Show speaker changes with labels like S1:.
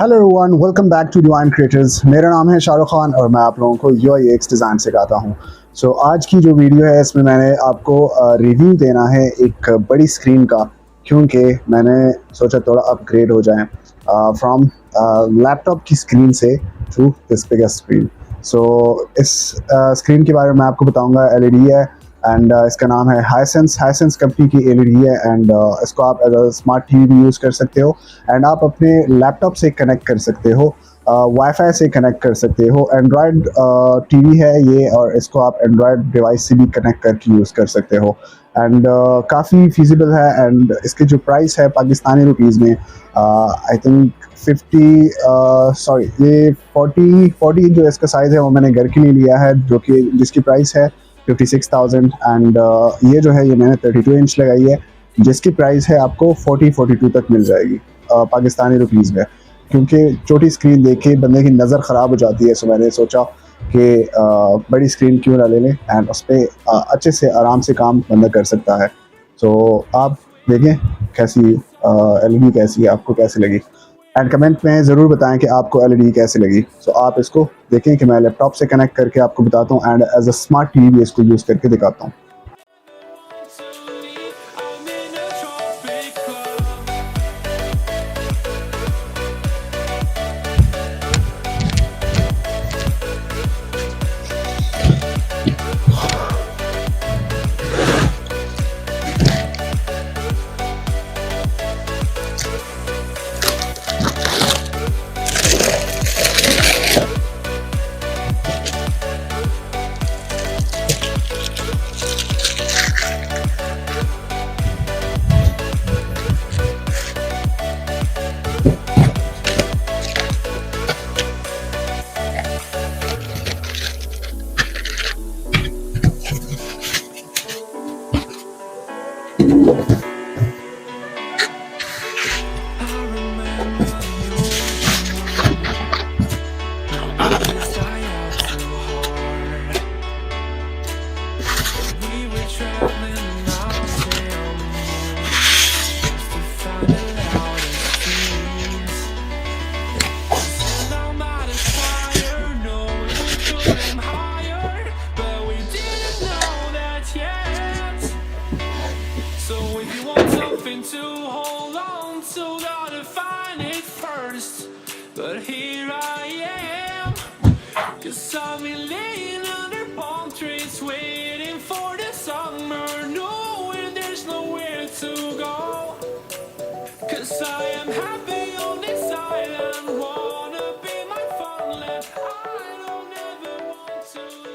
S1: Hello everyone, welcome back to Divine Creators. मेरा नाम है शाहरुख खान और मैं आप लोगों को यूआईएक्स डिज़ाइन सिखाता हूँ। आज की जो वीडियो है इसमें मैंने आपको रिव्यू देना है एक बड़ी स्क्रीन का, क्योंकि मैंने सोचा थोड़ा अपग्रेड हो जाए फ्रॉम लैपटॉप की स्क्रीन से टू दिस बिगर स्क्रीन। इस स्क्रीन के बारे में मैं आपको बताऊँगा। एलईडी है एंड इसका नाम है हाईसेंस। हाईसेंस कंपनी की एलईडी है एंड इसको आप एज अ स्मार्ट टीवी भी यूज़ कर सकते हो एंड आप अपने लैपटॉप से कनेक्ट कर सकते हो, वाईफाई से कनेक्ट कर सकते हो। एंड्रॉयड टीवी है ये और इसको आप एंड्रॉयड डिवाइस से भी कनेक्ट करके यूज़ कर सकते हो एंड काफ़ी फिजिबल है। एंड इसकी जो प्राइस है पाकिस्तानी रुपीज़ में आई थिंक 40 जो इसका साइज़ है वो मैंने घर के लिए लिया है, जो कि जिसकी प्राइस है 56,000 एंड ये जो है ये मैंने 32 इंच लगाई है, जिसकी प्राइस है आपको 42 तक मिल जाएगी पाकिस्तानी रुपीज़ में। क्योंकि छोटी स्क्रीन देख के बंदे की नज़र ख़राब हो जाती है, सो मैंने सोचा कि बड़ी स्क्रीन क्यों ना ले लें एंड उस पर अच्छे से आराम से काम बंदा कर सकता है। आप देखें कैसी एलईडी कैसी है, आपको कैसी लगी एंड कमेंट में ज़रूर बताएं कि आपको एलईडी कैसी लगी। आप इसको देखें कि मैं लैपटॉप से कनेक्ट करके आपको बताता हूँ and as a smart TV भी इसको यूज़ करके दिखाता हूँ।
S2: To hold on to, gotta find it first. But here I am, 'cause I've been laying under palm trees, waiting for the summer, knowing there's nowhere to go. 'Cause I am happy on this island, wanna be my fun land. I don't ever want to